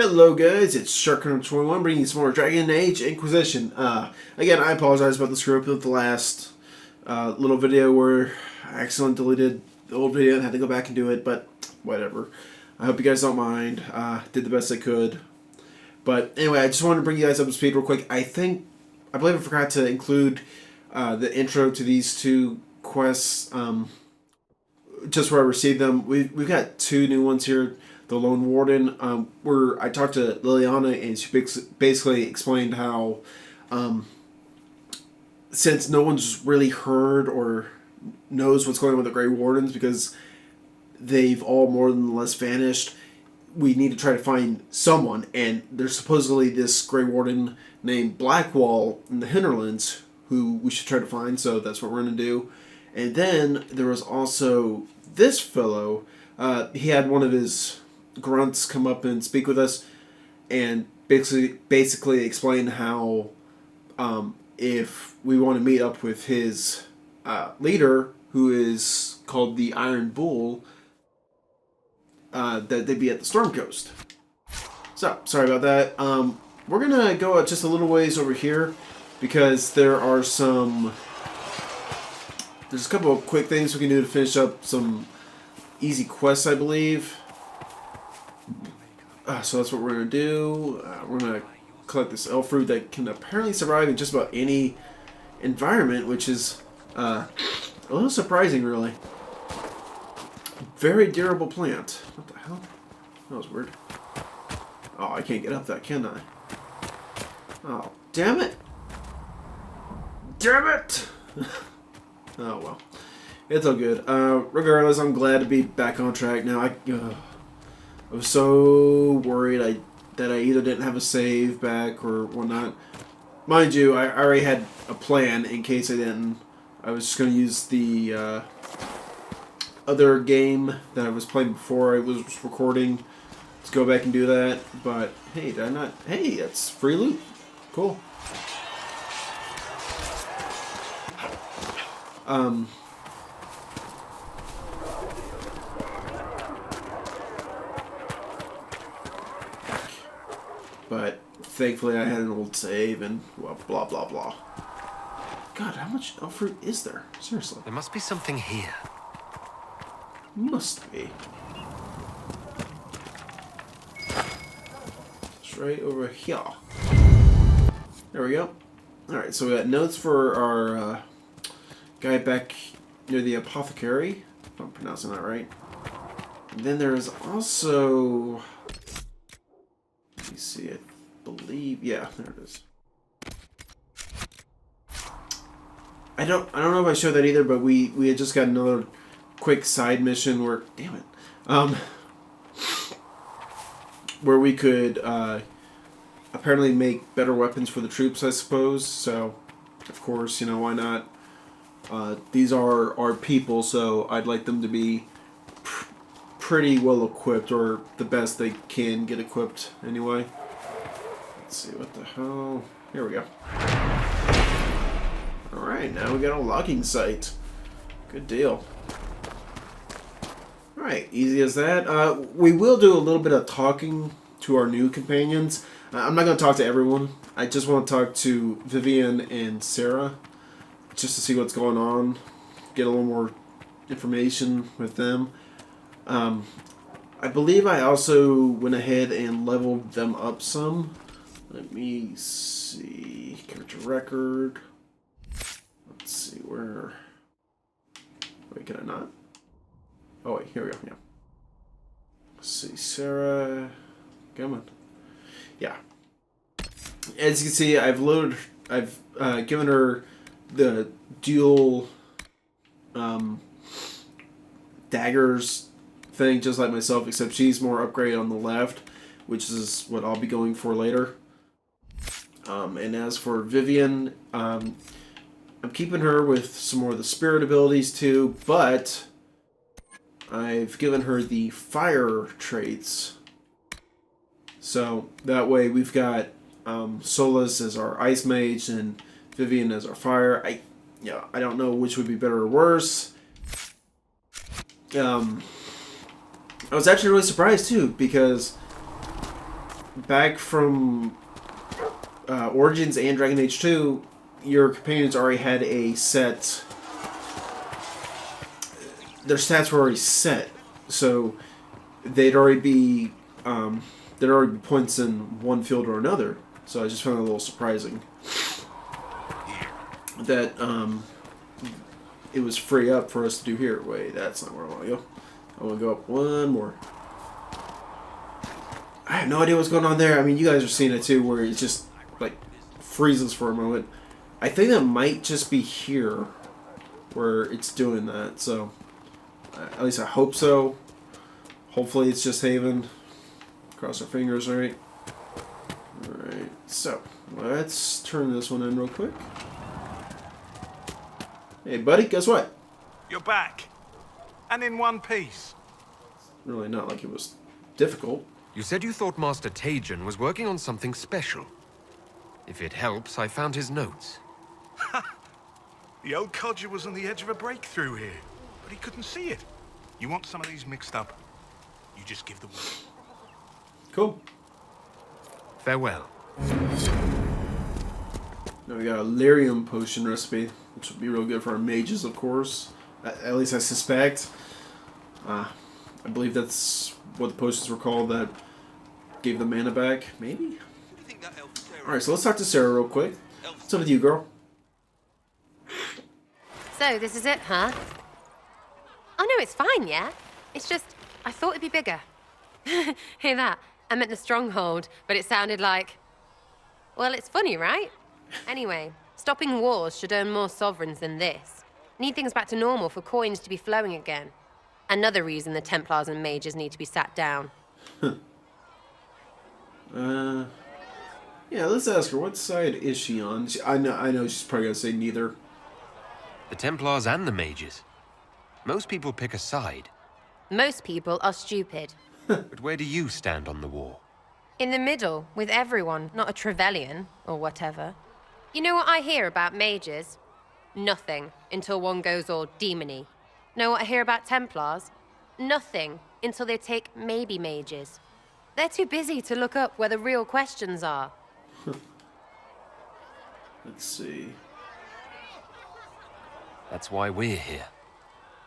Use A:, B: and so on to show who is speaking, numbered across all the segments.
A: Hello guys, it's Shark21 bringing you some more Dragon Age Inquisition. Again, I apologize about the screw up with the last little video where I accidentally deleted the old video and had to go back and do it, but whatever. I hope you guys don't mind. Did the best I could. But anyway, I just wanted to bring you guys up to speed real quick. I believe I forgot to include the intro to these two quests, just where I received them. We've got two new ones here. The Lone Warden, where I talked to Liliana and she basically explained how, since no one's really heard or knows what's going on with the Grey Wardens because they've all more than less vanished, we need to try to find someone. And there's supposedly this Grey Warden named Blackwall in the hinterlands who we should try to find, so that's what we're going to do. And then there was also this fellow. He had one of his grunts come up and speak with us and basically explain how if we want to meet up with his leader, who is called the Iron Bull, that they'd be at the Storm Coast. So, sorry about that. We're going to go just a little ways over here because there's a couple of quick things we can do to finish up some easy quests, I believe. So that's what we're going to do. We're going to collect this elf fruit that can apparently survive in just about any environment, which is a little surprising, really. Very durable plant. What the hell? That was weird. Oh, I can't get up that, can I? Oh, damn it! Damn it! Oh, well. It's all good. Regardless, I'm glad to be back on track now. I was so worried that I either didn't have a save back or whatnot. Mind you, I already had a plan in case I didn't. I was just going to use the other game that I was playing before I was recording to go back and do that. But, hey, did I not? Hey, that's free loot. Cool. But thankfully I had an old save and well, blah blah blah. God, how much elf fruit is there? Seriously.
B: There must be something here.
A: Must be. It's right over here. There we go. Alright, so we got notes for our guy back near the apothecary, if I'm pronouncing that right. And then there's also, let me see, I believe, yeah, there it is. I don't know if I showed that either, but we had just got another quick side mission where, damn it, where we could apparently make better weapons for the troops, I suppose. So, of course, you know, why not? These are our people, so I'd like them to be pretty well equipped, or the best they can get equipped anyway. Let's see, what the hell? Here we go. Alright, now we got a logging site. Good deal. Alright, easy as that. We will do a little bit of talking to our new companions. I'm not going to talk to everyone. I just want to talk to Vivian and Sarah, just to see what's going on, get a little more information with them. I believe I also went ahead and leveled them up some. Let me see. Character record. Let's see where. Wait, can I not? Oh, wait, here we go. Yeah. Let's see. Sarah. Come on. Yeah. As you can see, I've given her the dual daggers thing, just like myself, except she's more upgraded on the left, which is what I'll be going for later. And as for Vivian, I'm keeping her with some more of the spirit abilities too, but I've given her the fire traits. So that way we've got Solus as our ice mage and Vivian as our fire. I don't know which would be better or worse. I was actually really surprised too, because back from Origins and Dragon Age 2, your companions already had a set. Their stats were already set, so they'd already be points in one field or another. So I just found it a little surprising that it was free up for us to do here. Wait, that's not where I want to go. I want to go up one more. I have no idea what's going on there. I mean, you guys are seeing it too, where it just like freezes for a moment. I think that might just be here where it's doing that. So at least I hope so. Hopefully it's just Haven. Cross our fingers, right? Alright, so let's turn this one in real quick. Hey, buddy, guess what?
B: You're back. And in one piece.
A: Really not like it was difficult.
C: You said you thought Master Tajan was working on something special. If it helps, I found his notes.
B: The old codger was on the edge of a breakthrough here, but he couldn't see it. You want some of these mixed up? You just give the word.
A: Cool.
C: Farewell.
A: Now we got a lyrium potion recipe, which would be real good for our mages, of course. At least I suspect. I believe that's what the potions were called that gave the mana back. Maybe? Alright, so let's talk to Sarah real quick. What's up with you, girl?
D: So, this is it, huh? Oh no, it's fine, yeah? It's just, I thought it'd be bigger. Hear that? I meant the Stronghold, but it sounded like... Well, it's funny, right? Anyway, stopping wars should earn more sovereigns than this. Need things back to normal for coins to be flowing again. Another reason the Templars and Mages need to be sat down.
A: Yeah, let's ask her. What side is she on? I know she's probably going to say neither.
C: The Templars and the Mages. Most people pick a side.
D: Most people are stupid.
C: But where do you stand on the war?
D: In the middle, with everyone, not a Trevelyan, or whatever. You know what I hear about mages? Nothing, until one goes all demony. Know what I hear about Templars? Nothing, until they take maybe mages. They're too busy to look up where the real questions are.
A: Let's see.
C: That's why we're here.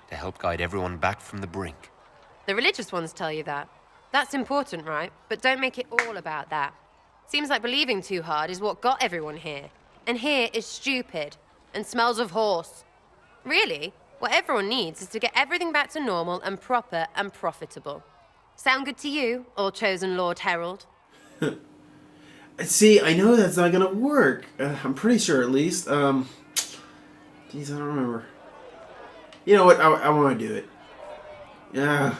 C: To help guide everyone back from the brink.
D: The religious ones tell you that. That's important, right? But don't make it all about that. Seems like believing too hard is what got everyone here. And here is stupid. And smells of horse. Really? What everyone needs is to get everything back to normal and proper and profitable. Sound good to you, all chosen Lord Herald?
A: See, I know that's not gonna work. I'm pretty sure, at least. Geez, I don't remember. You know what? I want to do it. Yeah.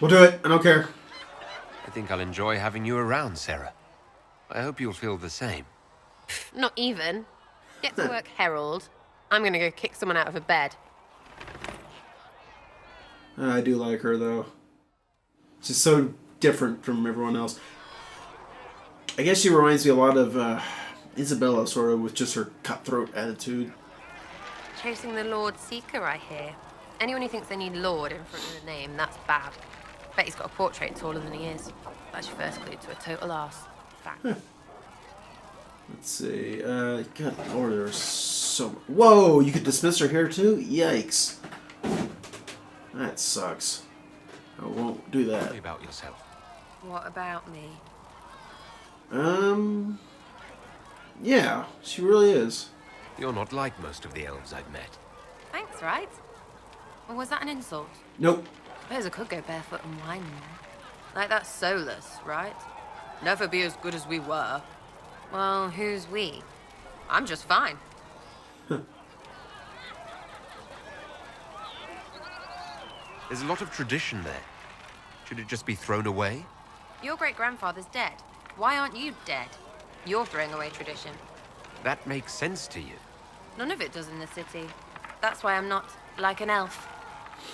A: We'll do it. I don't care.
C: I think I'll enjoy having you around, Sarah. I hope you'll feel the same.
D: Not even. Get to work, Herald. I'm gonna go kick someone out of a bed.
A: I do like her, though. She's so different from everyone else. I guess she reminds me a lot of Isabella, sort of, with just her cutthroat attitude.
D: Chasing the Lord Seeker, I hear. Anyone who thinks they need Lord in front of the name, that's bad. Bet he's got a portrait taller than he is. That's your first clue to a total arse. Fact.
A: Let's see. Good lord, there's so... Whoa, you could dismiss her here, too? Yikes. That sucks. I won't do that.
C: Tell me about yourself.
D: What about me?
A: Yeah, she really is.
C: You're not like most of the elves I've met.
D: Thanks, right? Or was that an insult?
A: Nope.
D: Suppose I could go barefoot and whine more. Like that's soulless, right? Never be as good as we were. Well, who's we? I'm just fine.
C: There's a lot of tradition there. Should it just be thrown away?
D: Your great-grandfather's dead. Why aren't you dead? You're throwing away tradition.
C: That makes sense to you.
D: None of it does in the city. That's why I'm not like an elf.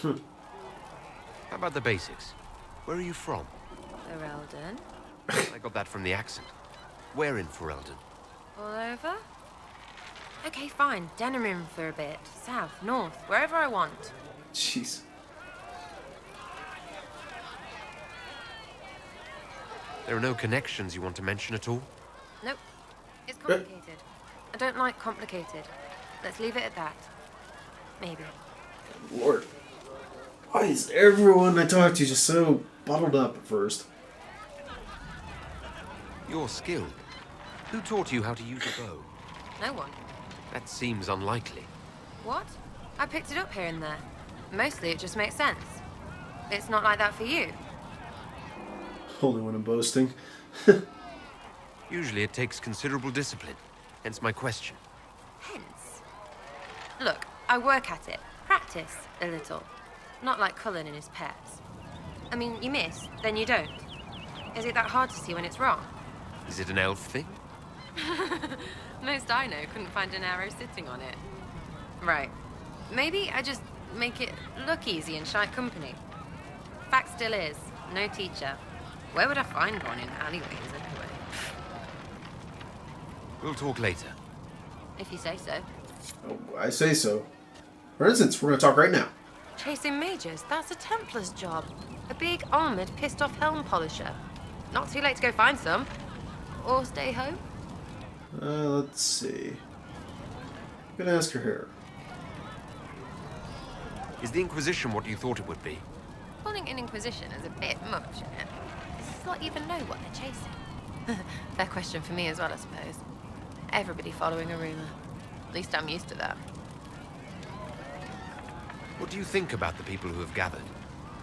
C: How about the basics? Where are you from?
D: Ferelden?
C: I got that from the accent. Where in Ferelden?
D: All over? Okay, fine. Denerim for a bit. South, north, wherever I want.
A: Jeez.
C: There are no connections you want to mention at all?
D: Nope. It's complicated. I don't like complicated. Let's leave it at that. Maybe.
A: Lord. Why is everyone I talk to just so bottled up at first?
C: You're skilled. Who taught you how to use a bow?
D: No one.
C: That seems unlikely.
D: What? I picked it up here and there. Mostly it just makes sense. It's not like that for you.
A: Only when I'm boasting.
C: Usually it takes considerable discipline, hence my question.
D: Hence. Look, I work at it. Practice a little. Not like Cullen and his pets. I mean, you miss, then you don't. Is it that hard to see when it's wrong?
C: Is it an elf thing?
D: Most I know couldn't find an arrow sitting on it. Right. Maybe I just make it look easy in shy company. Fact still is, no teacher. Where would I find one in alleyways anyway?
C: We'll talk later.
D: If you say so.
A: Oh, I say so. For instance, we're going to talk right now.
D: Chasing mages, that's a Templar's job. A big, armored, pissed-off helm polisher. Not too late to go find some. Or stay home.
A: Let's see. I'm going to ask her here.
C: Is the Inquisition what you thought it would be?
D: Calling an Inquisition is a bit much, isn't it? Does not even know what they're chasing? Fair question for me as well, I suppose. Everybody following a rumor. At least I'm used to that.
C: What do you think about the people who have gathered?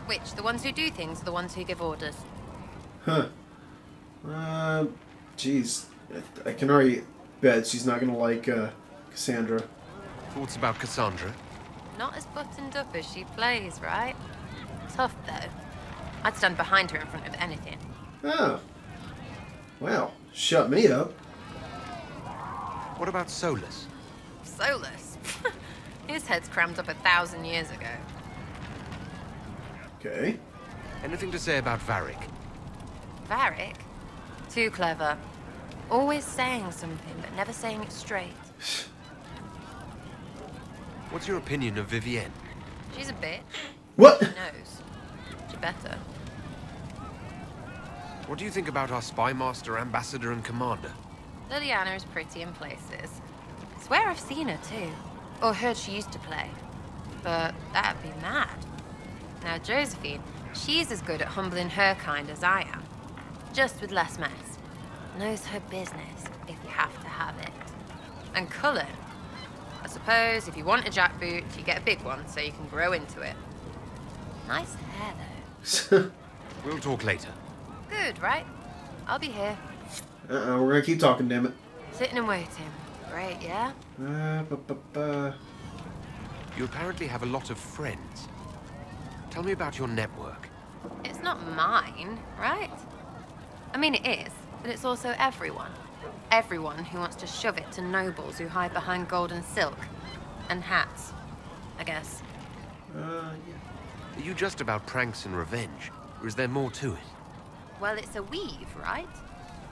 D: Which? The ones who do things or the ones who give orders?
A: Huh. Jeez. I can already bet she's not going to like, Cassandra.
C: Thoughts about Cassandra?
D: Not as buttoned up as she plays, right? Tough, though. I'd stand behind her in front of anything.
A: Oh. Well, shut me up.
C: What about Solus?
D: Solus? His head's crammed up 1,000 years ago.
A: Okay.
C: Anything to say about Varric?
D: Varric? Too clever. Always saying something, but never saying it straight.
C: What's your opinion of Vivian?
D: She's a bitch.
A: What?
D: She knows. She better.
C: What do you think about our spy master, ambassador, and commander?
D: Liliana is pretty in places. Swear I've seen her too. Or heard she used to play. But that'd be mad. Now Josephine, she's as good at humbling her kind as I am. Just with less mess. Knows her business, if you have to have it. And Cullen, I suppose if you want a jackboot, you get a big one so you can grow into it. Nice hair though.
C: We'll talk later.
D: Good, right? I'll be here.
A: Uh-oh, we're going to keep talking, damn it.
D: Sitting and waiting. Great, yeah?
C: You apparently have a lot of friends. Tell me about your network.
D: It's not mine, right? I mean, it is, but it's also everyone. Everyone who wants to shove it to nobles who hide behind gold and silk. And hats, I guess.
A: Yeah.
C: Are you just about pranks and revenge, or is there more to it?
D: Well, it's a weave, right?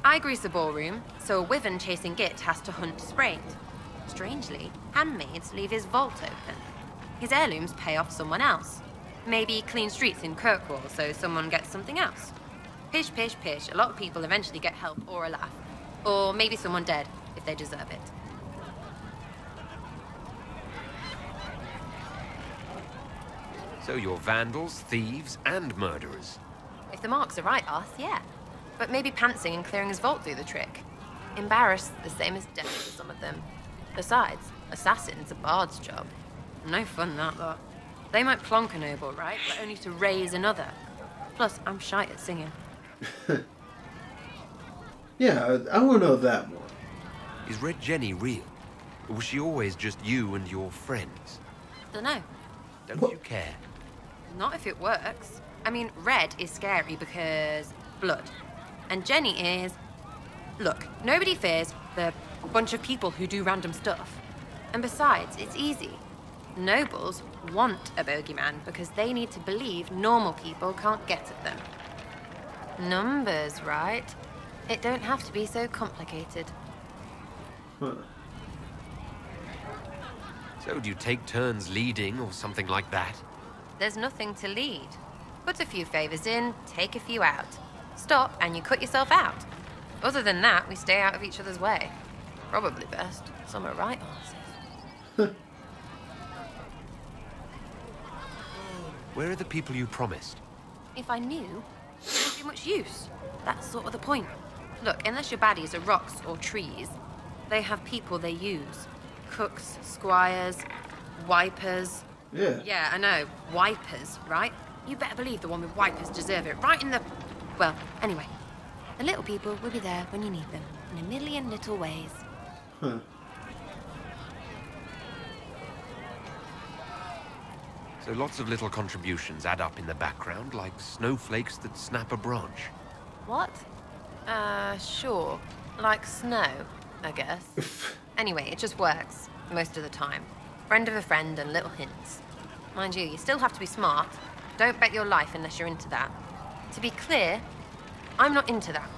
D: I grease a ballroom, so a wyvern chasing Git has to hunt Sprained. Strangely, handmaids leave his vault open. His heirlooms pay off someone else. Maybe clean streets in Kirkwall so someone gets something else. Pish, pish, pish. A lot of people eventually get help or a laugh. Or maybe someone dead, if they deserve it.
C: So you're vandals, thieves, and murderers.
D: If the marks are right, Arth, yeah. But maybe pantsing and clearing his vault do the trick. Embarrassed, the same as death for some of them. Besides, assassin's a bard's job. No fun, that lot. They might plonk a noble, right? But only to raise another. Plus, I'm shy at singing.
A: Yeah, I want to know that more.
C: Is Red Jenny real? Or was she always just you and your friends?
D: Dunno.
C: Don't
A: What?
C: you care?
D: Not if it works. I mean, Red is scary because blood. And Jenny is... Look, nobody fears the bunch of people who do random stuff. And besides, it's easy. Nobles want a bogeyman because they need to believe normal people can't get at them. Numbers, right? It don't have to be so complicated.
A: Huh.
C: So do you take turns leading or something like that?
D: There's nothing to lead. Put a few favors in, take a few out. stop and you cut yourself out. Other than that, we stay out of each other's way. Probably best. Some are right horses.
C: Where are the people you promised?
D: If I knew, it wouldn't be much use. That's sort of the point. Look, unless your baddies are rocks or trees, they have people they use. Cooks, squires, wipers.
A: Yeah.
D: Yeah, I know. Wipers, right? You better believe the one with wipers deserve it. Right in the... Well, anyway. The little people will be there when you need them. In a million little ways.
A: Huh.
C: So lots of little contributions add up in the background, like snowflakes that snap a branch.
D: What? Sure. Like snow, I guess. Anyway, it just works. Most of the time. Friend of a friend and little hints. Mind you still have to be smart. Don't bet your life unless you're into that. To be clear, I'm not into that.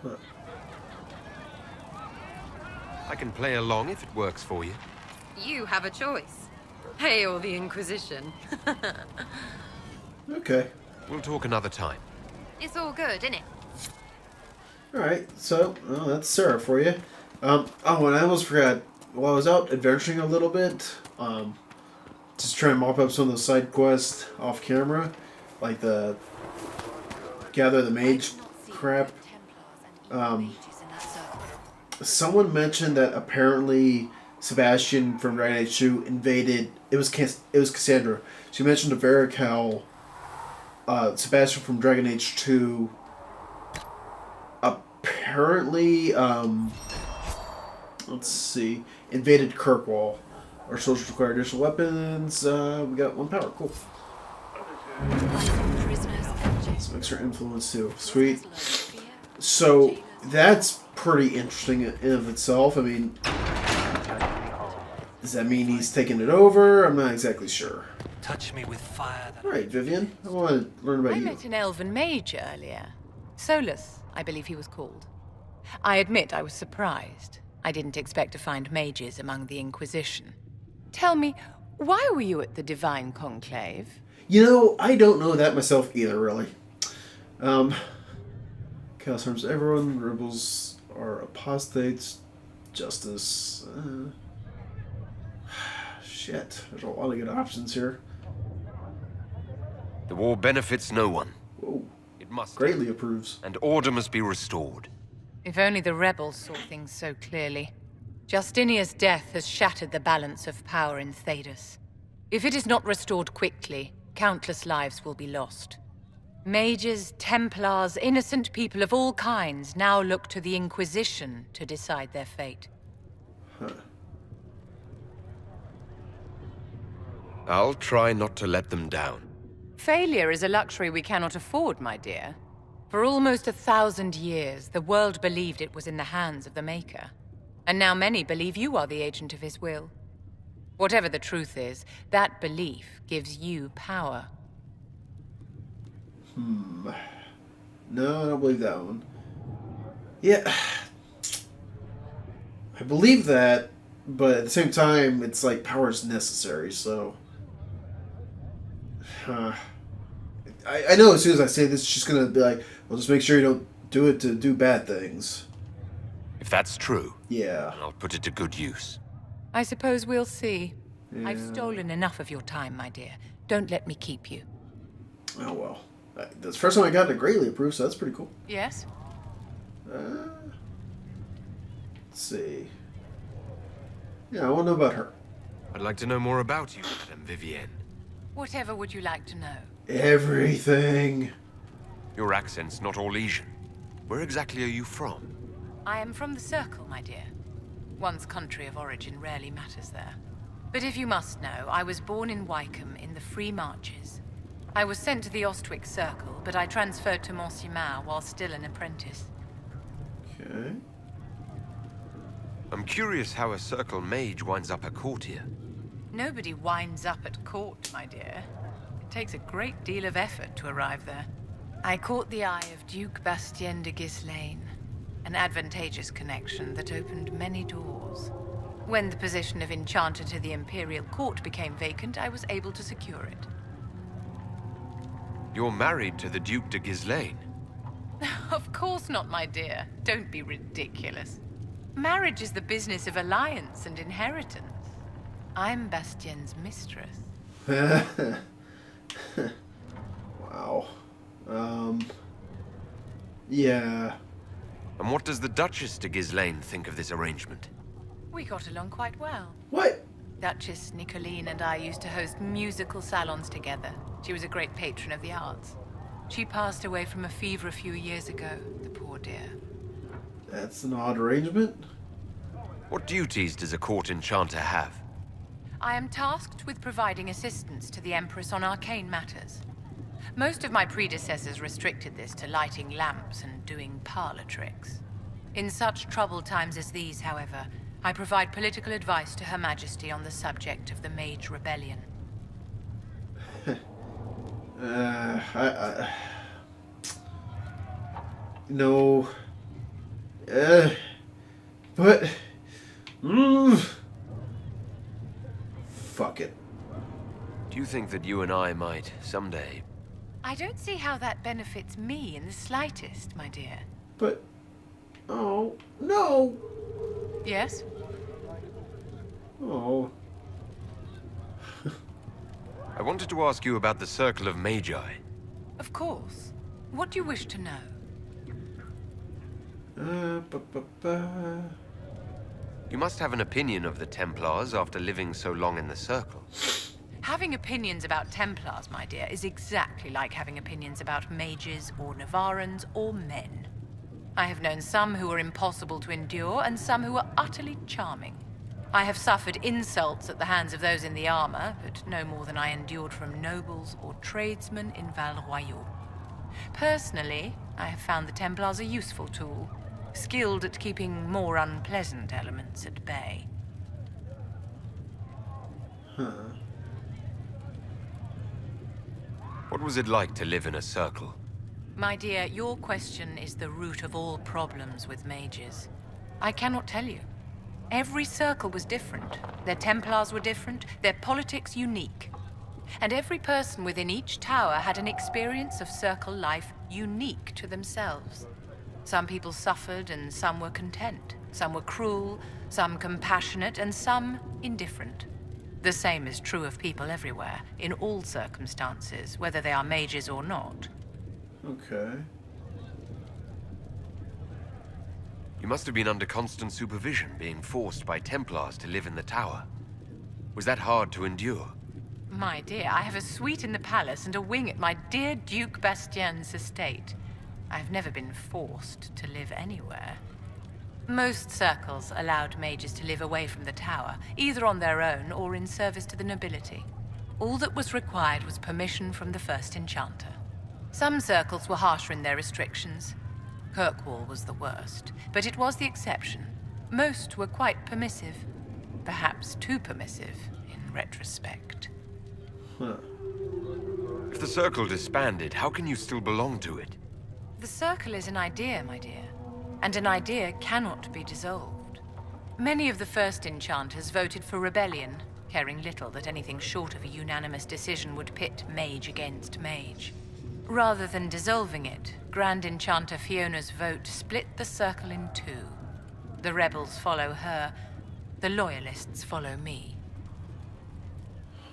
A: Huh.
C: I can play along if it works for you.
D: You have a choice. Hail the Inquisition.
A: Okay.
C: We'll talk another time.
D: It's all good, isn't it?
A: Alright, so, well, that's Sarah for you. Oh, and I almost forgot. While I was out adventuring a little bit, just trying to mop up some of the side quests off camera, like the gather the mage crap. Someone mentioned that apparently Sebastian from Dragon Age 2 invaded. It was Cassandra. She mentioned to Varric how Sebastian from Dragon Age 2 apparently let's see, invaded Kirkwall. Our soldiers require additional weapons. We got 1 power. Cool. Some extra influence too. Sweet. So that's pretty interesting in and of itself. I mean, does that mean he's taking it over? I'm not exactly sure.
E: Touch me with fire.
A: All right, Vivian. I want to learn about
F: I
A: you.
F: met an elven mage earlier. Solus, I believe he was called. I admit I was surprised. I didn't expect to find mages among the Inquisition. Tell me, why were you at the Divine Conclave?
A: You know, I don't know that myself either, really. Chaos harms everyone. Rebels are apostates. Justice. Shit. There's a lot of good options here.
C: The war benefits no one.
A: Whoa.
C: It must.
A: Greatly approves.
C: And order must be restored.
F: If only the rebels saw things so clearly. Justinia's death has shattered the balance of power in Thedas. If it is not restored quickly, countless lives will be lost. Mages, Templars, innocent people of all kinds now look to the Inquisition to decide their fate.
A: Huh.
C: I'll try not to let them down.
F: Failure is a luxury we cannot afford, my dear. For almost 1,000 years, the world believed it was in the hands of the Maker. And now many believe you are the agent of his will. Whatever the truth is, that belief gives you power.
A: No, I don't believe that one. Yeah. I believe that, but at the same time, it's like power is necessary, so... I know as soon as I say this, she's gonna be like, well, just make sure you don't do it to do bad things.
C: If that's true,
A: Yeah.
C: then I'll put it to good use.
F: I suppose we'll see. I've
A: Yeah.
F: stolen enough of your time, my dear. Don't let me keep you.
A: Oh, well. That's the first time I got to greatly approve, so that's pretty cool.
F: Yes?
A: Let's see. Yeah, I want to know about her.
C: I'd like to know more about you, Madame Vivian.
F: Whatever would you like to know?
A: Everything.
C: Your accent's not Orlesian. Where exactly are you from?
F: I am from the Circle, my dear. One's country of origin rarely matters there. But if you must know, I was born in Wycombe in the Free Marches. I was sent to the Ostwick Circle, but I transferred to Monsignat while still an apprentice.
A: Okay.
C: I'm curious how a Circle mage winds up a courtier.
F: Nobody winds up at court, my dear. It takes a great deal of effort to arrive there. I caught the eye of Duke Bastien de Ghislaine, an advantageous connection that opened many doors. When the position of Enchanter to the Imperial Court became vacant, I was able to secure it.
C: You're married to the Duke de Ghislaine.
F: Of course not, my dear. Don't be ridiculous. Marriage is the business of alliance and inheritance. I'm Bastien's mistress.
A: Wow. Yeah.
C: And what does the Duchess de Ghislaine think of this arrangement?
F: We got along quite well.
A: What?
F: Duchess Nicolene and I used to host musical salons together. She was a great patron of the arts. She passed away from a fever a few years ago, the poor dear.
A: That's an odd arrangement.
C: What duties does a court enchanter have?
F: I am tasked with providing assistance to the Empress on arcane matters. Most of my predecessors restricted this to lighting lamps and doing parlor tricks. In such troubled times as these, however, I provide political advice to Her Majesty on the subject of the Mage Rebellion.
A: No. But... Fuck it.
C: Do you think that you and I might, someday...
F: I don't see how that benefits me in the slightest, my dear.
A: But... Oh, no!
F: Yes?
A: Oh.
C: I wanted to ask you about the Circle of Magi.
F: Of course. What do you wish to know?
C: You must have an opinion of the Templars after living so long in the Circle.
F: Having opinions about Templars, my dear, is exactly like having opinions about mages or Navarrans or men. I have known some who were impossible to endure and some who were utterly charming. I have suffered insults at the hands of those in the armor, but no more than I endured from nobles or tradesmen in Val Royaux. Personally, I have found the Templars a useful tool, skilled at keeping more unpleasant elements at bay.
C: What was it like to live in a circle?
F: My dear, your question is the root of all problems with mages. I cannot tell you. Every circle was different. Their Templars were different, their politics unique. And every person within each tower had an experience of circle life unique to themselves. Some people suffered and some were content. Some were cruel, some compassionate, and some indifferent. The same is true of people everywhere, in all circumstances, whether they are mages or not.
A: Okay.
C: You must have been under constant supervision, being forced by Templars to live in the tower. Was that hard to endure?
F: My dear, I have a suite in the palace and a wing at my dear Duke Bastien's estate. I've never been forced to live anywhere. Most circles allowed mages to live away from the tower, either on their own or in service to the nobility. All that was required was permission from the first enchanter. Some circles were harsher in their restrictions. Kirkwall was the worst, but it was the exception. Most were quite permissive. Perhaps too permissive, in retrospect.
A: Huh.
C: If the circle disbanded, how can you still belong to it?
F: The circle is an idea, my dear, and an idea cannot be dissolved. Many of the first enchanters voted for rebellion, caring little that anything short of a unanimous decision would pit mage against mage. Rather than dissolving it, Grand Enchanter Fiona's vote split the circle in two. The rebels follow her, the loyalists follow me.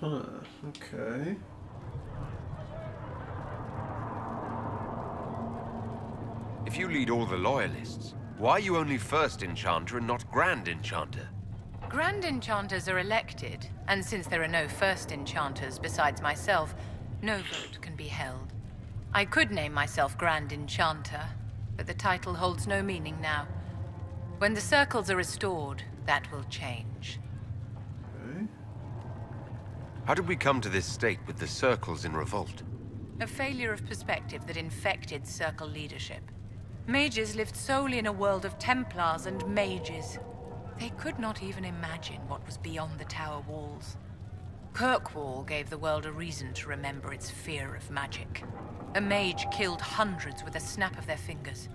A: Huh, okay.
C: If you lead all the loyalists, why are you only First Enchanter and not Grand Enchanter?
F: Grand Enchanters are elected, and since there are no First Enchanters besides myself, no vote can be held. I could name myself Grand Enchanter, but the title holds no meaning now. When the circles are restored, that will change.
A: Okay.
C: How did we come to this state with the circles in revolt?
F: A failure of perspective that infected circle leadership. Mages lived solely in a world of Templars and mages. They could not even imagine what was beyond the tower walls. Kirkwall gave the world a reason to remember its fear of magic. A mage killed hundreds with a snap of their fingers.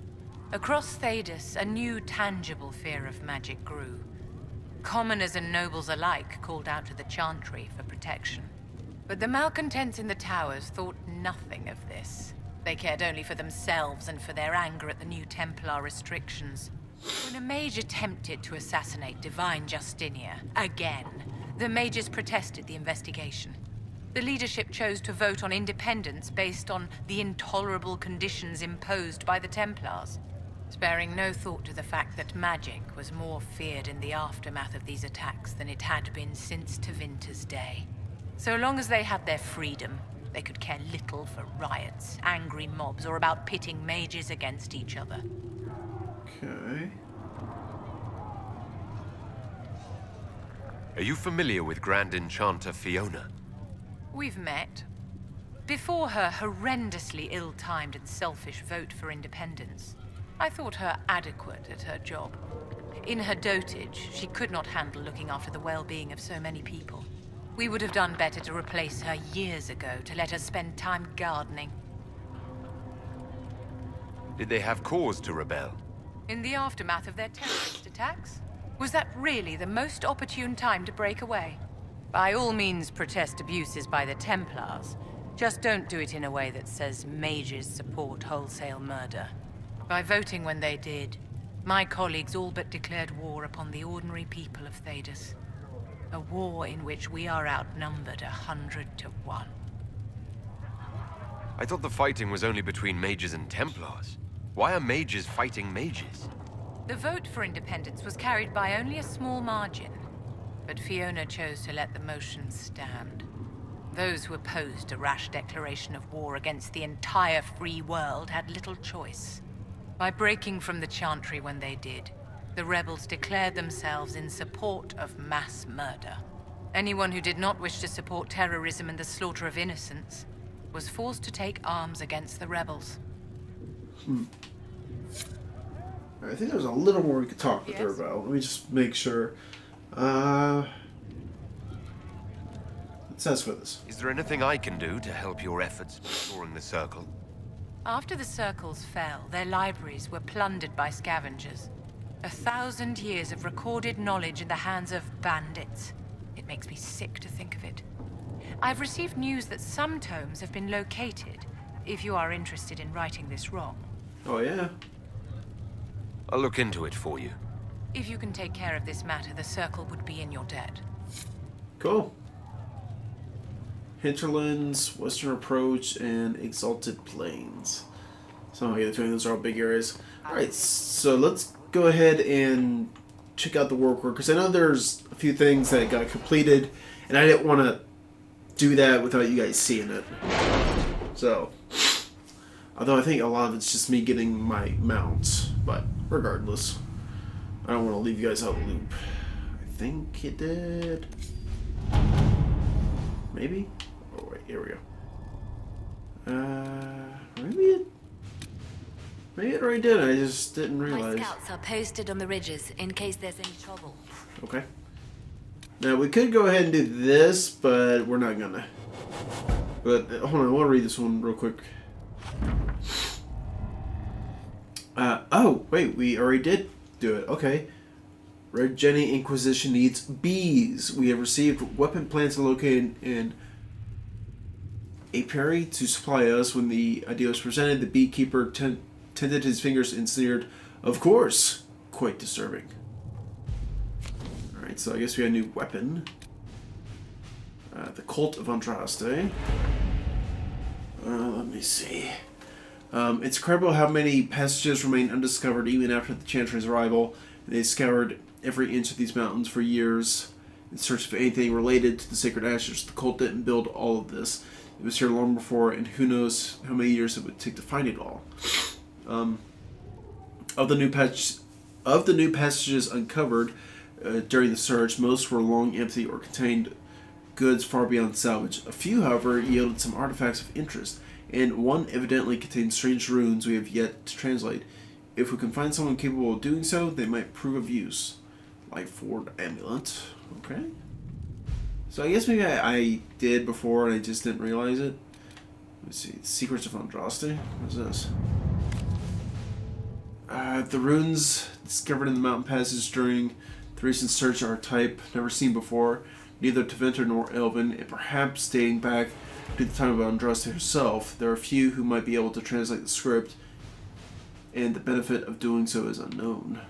F: Across Thedas, a new tangible fear of magic grew. Commoners and nobles alike called out to the Chantry for protection. But the malcontents in the towers thought nothing of this. They cared only for themselves and for their anger at the new Templar restrictions. When a mage attempted to assassinate Divine Justinia, again, the mages protested the investigation. The leadership chose to vote on independence based on the intolerable conditions imposed by the Templars, sparing no thought to the fact that magic was more feared in the aftermath of these attacks than it had been since Tevinter's day. So long as they had their freedom, they could care little for riots, angry mobs, or about pitting mages against each other.
A: Okay.
C: Are you familiar with Grand Enchanter Fiona?
F: We've met. Before her horrendously ill-timed and selfish vote for independence, I thought her adequate at her job. In her dotage, she could not handle looking after the well-being of so many people. We would have done better to replace her years ago to let her spend time gardening.
C: Did they have cause to rebel?
F: In the aftermath of their terrorist attacks? Was that really the most opportune time to break away? By all means, protest abuses by the Templars. Just don't do it in a way that says mages support wholesale murder. By voting when they did, my colleagues all but declared war upon the ordinary people of Thedas. A war in which we are outnumbered 100 to 1.
C: I thought the fighting was only between mages and Templars. Why are mages fighting mages?
F: The vote for independence was carried by only a small margin, but Fiona chose to let the motion stand. Those who opposed a rash declaration of war against the entire free world had little choice. By breaking from the Chantry when they did, the rebels declared themselves in support of mass murder. Anyone who did not wish to support terrorism and the slaughter of innocents was forced to take arms against the rebels.
A: I think there's a little more we could talk with her about. Let me just make sure. Let's ask for this.
C: Is there anything I can do to help your efforts in restoring the Circle?
F: After the circles fell, their libraries were plundered by scavengers. 1,000 years of recorded knowledge in the hands of bandits. It makes me sick to think of it. I've received news that some tomes have been located, if you are interested in righting this wrong.
A: Oh, yeah?
C: I'll look into it for you.
F: If you can take care of this matter, the Circle would be in your debt.
A: Cool. Hinterlands, Western Approach, and Exalted Plains. So I get the feeling those are all big areas. Alright, so let's go ahead and check out the work because I know there's a few things that got completed, and I didn't want to do that without you guys seeing it. So, although I think a lot of it's just me getting my mounts, but regardless, I don't want to leave you guys out of the loop. I think it did. Maybe? Oh, wait, here we go. Maybe it already did. I just didn't realize.
E: My scouts are posted on the ridges in case there's any trouble.
A: Okay. Now, we could go ahead and do this, but we're not gonna. But, hold on, I want to read this one real quick. Oh, wait, we already did do it. Okay. Red Jenny Inquisition needs bees. We have received weapon plants located in apiary to supply us. When the idea was presented, the beekeeper tended his fingers and sneered, "Of course." Quite disturbing. Alright, so I guess we got a new weapon. The Cult of Andraste. Let me see. It's incredible how many passages remain undiscovered even after the Chantry's arrival. They scoured every inch of these mountains for years in search of anything related to the sacred ashes. The cult didn't build all of this. It was here long before, and who knows how many years it would take to find it all. Of the new passages uncovered during the search, most were long empty or contained goods far beyond salvage. A few, however, yielded some artifacts of interest, and one evidently contained strange runes we have yet to translate. If we can find someone capable of doing so, they might prove of use. Light Forward Amulet. Okay. So I guess maybe I did before and I just didn't realize it. Let's see. Secrets of Andraste. What is this? The runes discovered in the mountain passes during the recent search are a type never seen before, neither Tevinter nor Elven, and perhaps dating back Due to the time of Andraste herself, there are few who might be able to translate the script, and the benefit of doing so is unknown.